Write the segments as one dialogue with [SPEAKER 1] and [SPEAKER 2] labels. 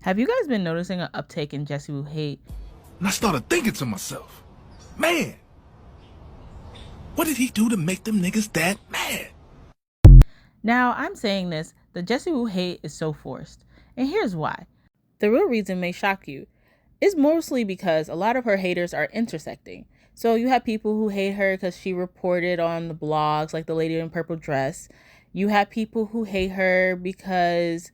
[SPEAKER 1] Have you guys been noticing an uptake in Jessie Woo hate?
[SPEAKER 2] And I started thinking to myself, man, what did he do to make them niggas that mad?
[SPEAKER 1] Now, I'm saying this, the Jessie Woo hate is so forced. And here's why. The real reason may shock you. It's mostly because a lot of her haters are intersecting. So you have people who hate her because she reported on the blogs, like the lady in purple dress. You have people who hate her because,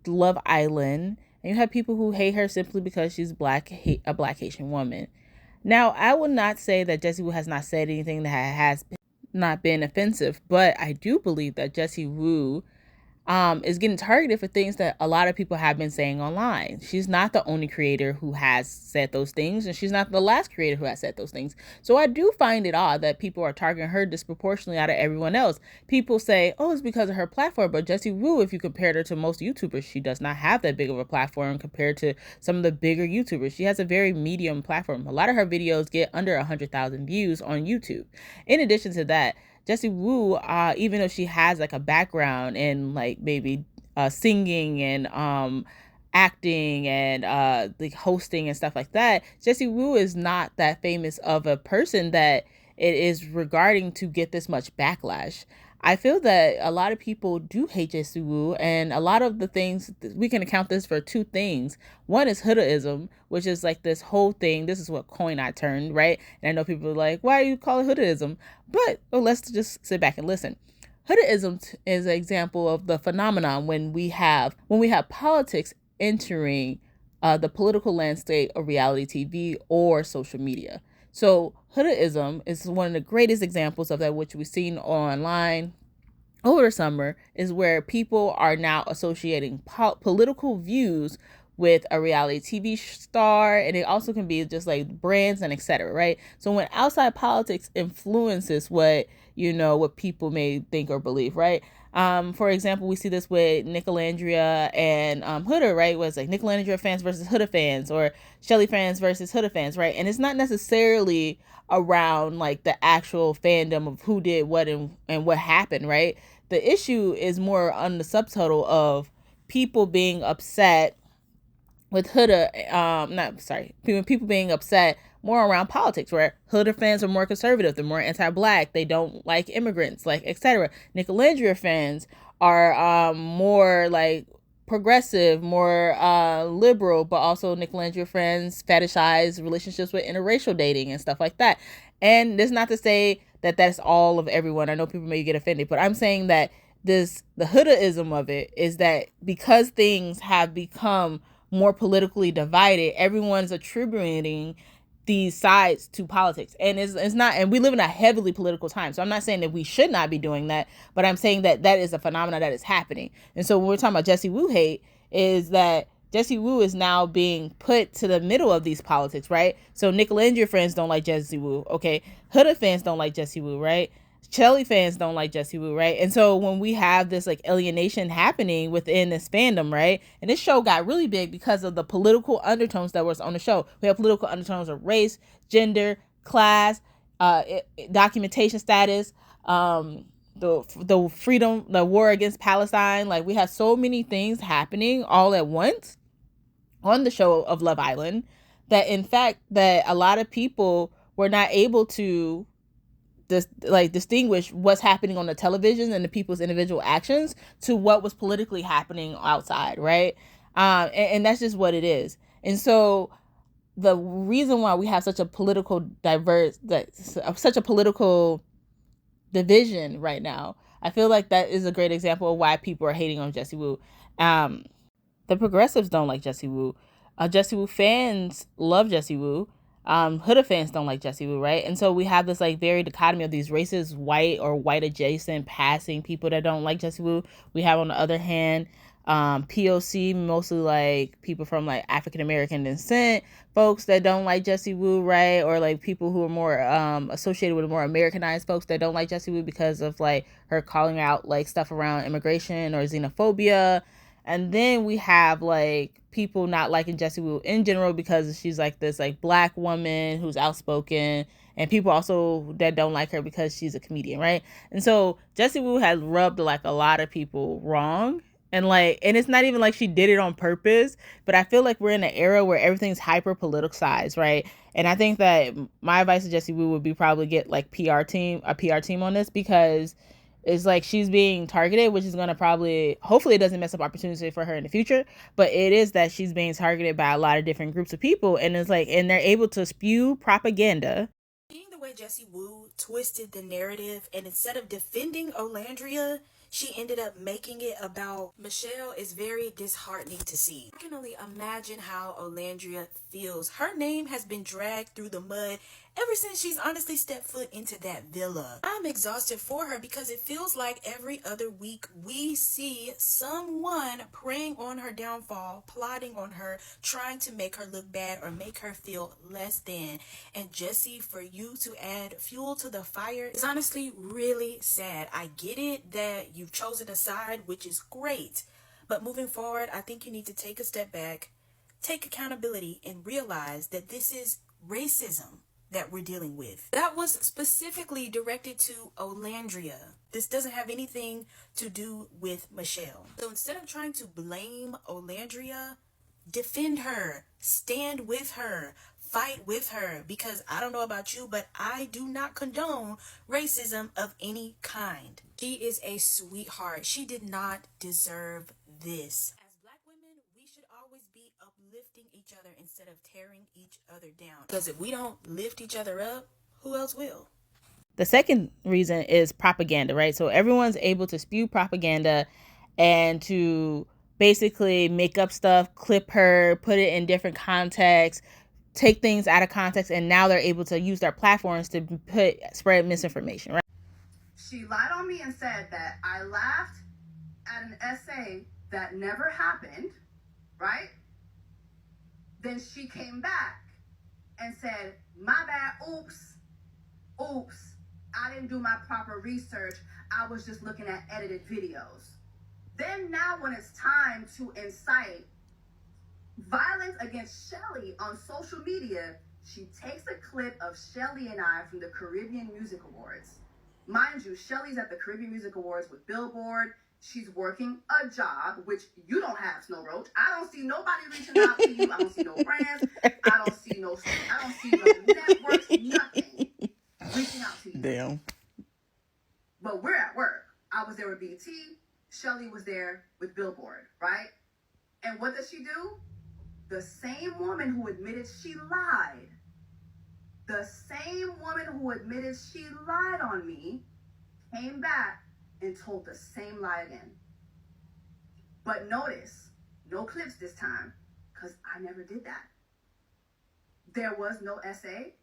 [SPEAKER 1] Love Island. And you have people who hate her simply because she's a black Haitian woman. Now, I would not say that Jessie Woo has not said anything that has not been offensive, but I do believe that Jessie Woo is getting targeted for things that a lot of people have been saying online. She's not the only creator who has said those things, and she's not the last creator who has said those things. So I do find it odd that people are targeting her disproportionately out of everyone else. People say, oh, it's because of her platform, but Jessie Woo, if you compared her to most YouTubers, she does not have that big of a platform compared to some of the bigger YouTubers. She has a very medium platform. A lot of her videos get under 100,000 views on YouTube. In addition to that, Jessie Woo, even though she has like a background in like maybe singing and acting and like hosting and stuff like that, Jessie Woo is not that famous of a person that it is regarding to get this much backlash. I feel that a lot of people do hate Jessie Woo, and a lot of the things, we can account this for two things. One is hoodism, which is like this whole thing. This is what coin I turned, right? And I know people are like, why do you call it hoodism? But let's just sit back and listen. Hoodism is an example of the phenomenon when we have politics entering the political landscape of reality TV or social media. So hoodism is one of the greatest examples of that, which we've seen online over the summer, is where people are now associating political views with a reality TV star, and it also can be just like brands and etc. Right? So when outside politics influences what people may think or believe, right? For example, we see this with Nicolandria and Huda, right? Was like Nicolandria fans versus Huda fans, or Shelly fans versus Huda fans, right? And it's not necessarily around like the actual fandom of who did what and what happened, right? The issue is more on the subtitle of people being upset with Huda, people being upset more around politics, where Huda fans are more conservative, they're more anti-black, they don't like immigrants, like etc. Nicolandria fans are more like progressive, more liberal, but also Nicolandria fans fetishize relationships with interracial dating and stuff like that. And this is not to say that that's all of everyone. I know people may get offended, but I'm saying that the Hudaism of it is that because things have become more politically divided, everyone's attributing these sides to politics, and it's not, and we live in a heavily political time. So I'm not saying that we should not be doing that, but I'm saying that that is a phenomenon that is happening. And so when we're talking about Jessie Woo hate, is that Jessie Woo is now being put to the middle of these politics, right? So Nicolandria fans don't like Jessie Woo, okay? Huda fans don't like Jessie Woo, right? Shelly fans don't like Jessie Woo, right? And so when we have this like alienation happening within this fandom, right? And this show got really big because of the political undertones that was on the show. We have political undertones of race, gender, class, documentation status, the freedom, the war against Palestine. Like, we have so many things happening all at once on the show of Love Island that in fact that a lot of people were not able to distinguish what's happening on the television and the people's individual actions to what was politically happening outside, right? And that's just what it is. And so the reason why we have such a political division right now, I feel like that is a great example of why people are hating on Jessie Woo. The progressives don't like Jessie Woo. Jessie Woo fans love Jessie Woo. Huda fans don't like Jessie Woo, right? And so we have this like very dichotomy of these racist, white or white adjacent passing people that don't like Jessie Woo. We have on the other hand, POC, mostly like people from like African American descent, folks that don't like Jessie Woo, right? Or like people who are more associated with more Americanized folks that don't like Jessie Woo because of like her calling out like stuff around immigration or xenophobia. And then we have like people not liking Jessie Woo in general because she's like this like black woman who's outspoken, and people also that don't like her because she's a comedian, right? And so Jessie Woo has rubbed like a lot of people wrong And it's not even like she did it on purpose, but I feel like we're in an era where everything's hyper politicized, right? And I think that my advice to Jessie Woo would be probably get like a PR team on this, because it's like she's being targeted, which is going to probably, hopefully it doesn't mess up opportunity for her in the future, but it is that she's being targeted by a lot of different groups of people, and it's like, and they're able to spew propaganda.
[SPEAKER 3] Seeing the way Jessie Woo twisted the narrative, and instead of defending Olandria, she ended up making it about Michelle, is very disheartening to see. I can only imagine how Olandria feels. Her name has been dragged through the mud ever since she's honestly stepped foot into that villa. I'm exhausted for her because it feels like every other week we see someone preying on her downfall, plotting on her, trying to make her look bad or make her feel less than. And Jessie, for you to add fuel to the fire is honestly really sad. I get it that you've chosen a side, which is great. But moving forward, I think you need to take a step back, take accountability, and realize that this is racism that we're dealing with. That was specifically directed to Olandria. This doesn't have anything to do with Michelle. So instead of trying to blame Olandria, defend her, stand with her, fight with her, because I don't know about you, but I do not condone racism of any kind. She is a sweetheart. She did not deserve this. As Black women, we should always be uplifting each other instead of tearing each other down. Because if we don't lift each other up, who else will?
[SPEAKER 1] The second reason is propaganda, right? So everyone's able to spew propaganda and to basically make up stuff, clip her, put it in different contexts, take things out of context, and now they're able to use their platforms to spread misinformation, right?
[SPEAKER 4] She lied on me and said that I laughed at an essay that never happened, right? Then she came back and said, my bad, oops, I didn't do my proper research. I was just looking at edited videos. Then now when it's time to incite violence against Shelly on social media, she takes a clip of Shelly and I from the Caribbean Music Awards. Mind you, Shelly's at the Caribbean Music Awards with Billboard. She's working a job, which you don't have, Snow Roach. I don't see nobody reaching out to you. I don't see no brands. I don't see no networks, nothing reaching out to you.
[SPEAKER 1] Damn.
[SPEAKER 4] But we're at work. I was there with BT. Shelly was there with Billboard, right? And what does she do? The same woman who admitted she lied, on me, came back and told the same lie again. But notice, no clips this time, because I never did that. There was no essay.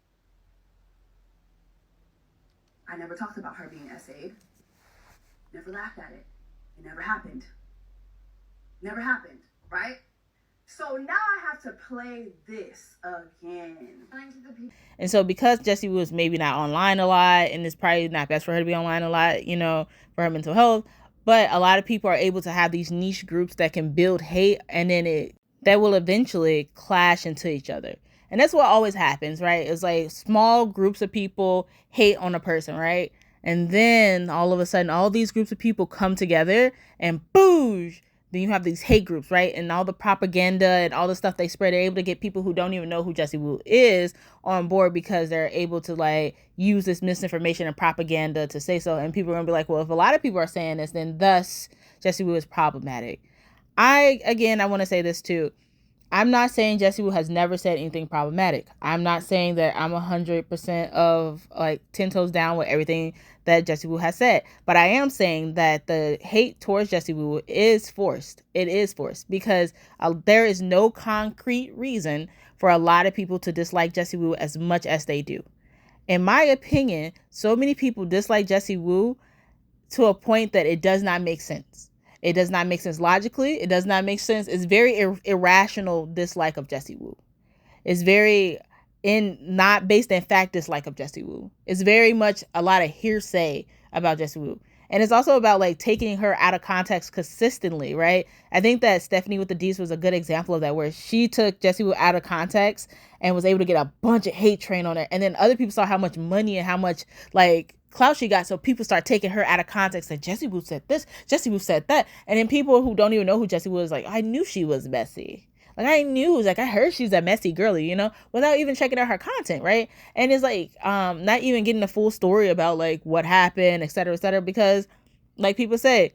[SPEAKER 4] I never talked about her being essayed. Never laughed at it. It never happened. Never happened, right? So now I have to play this again.
[SPEAKER 1] And so because Jessie Woo is maybe not online a lot, and it's probably not best for her to be online a lot, you know, for her mental health, but a lot of people are able to have these niche groups that can build hate, and then that will eventually clash into each other. And that's what always happens, right? It's like small groups of people hate on a person, right? And then all of a sudden, all these groups of people come together and boosh, then you have these hate groups, right? And all the propaganda and all the stuff they spread, they're able to get people who don't even know who Jessie Woo is on board, because they're able to like use this misinformation and propaganda to say so. And people are gonna be like, well, if a lot of people are saying this, then thus Jessie Woo is problematic. I want to say this too. I'm not saying Jessie Woo has never said anything problematic. I'm not saying that I'm 100% of like 10 toes down with everything that Jessie Woo has said. But I am saying that the hate towards Jessie Woo is forced. It is forced because there is no concrete reason for a lot of people to dislike Jessie Woo as much as they do. In my opinion, so many people dislike Jessie Woo to a point that it does not make sense. It does not make sense logically. It does not make sense. It's very irrational dislike of Jessie Woo. It's very not based in fact dislike of Jessie Woo. It's very much a lot of hearsay about Jessie Woo. And it's also about like taking her out of context consistently, right? I think that Stephanie with the D's was a good example of that, where she took Jessie Woo out of context and was able to get a bunch of hate train on her. And then other people saw how much money and how much like clout she got, so people start taking her out of context, that Jessie Woo said this, Jessie Woo said that. And then people who don't even know who Jessie Woo is like, I knew she was messy. Like, I knew, like, I heard she's a messy girly, you know, without even checking out her content, right? And it's like, not even getting the full story about, like, what happened, et cetera, because, like people say,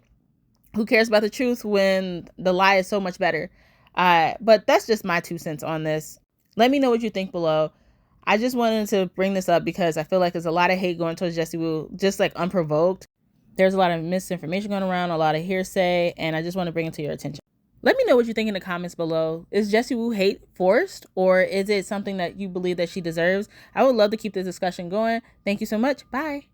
[SPEAKER 1] who cares about the truth when the lie is so much better? But that's just my 2 cents on this. Let me know what you think below. I just wanted to bring this up because I feel like there's a lot of hate going towards Jessie Woo, just like unprovoked. There's a lot of misinformation going around, a lot of hearsay, and I just want to bring it to your attention. Let me know what you think in the comments below. Is Jessie Woo hate forced, or is it something that you believe that she deserves? I would love to keep this discussion going. Thank you so much. Bye.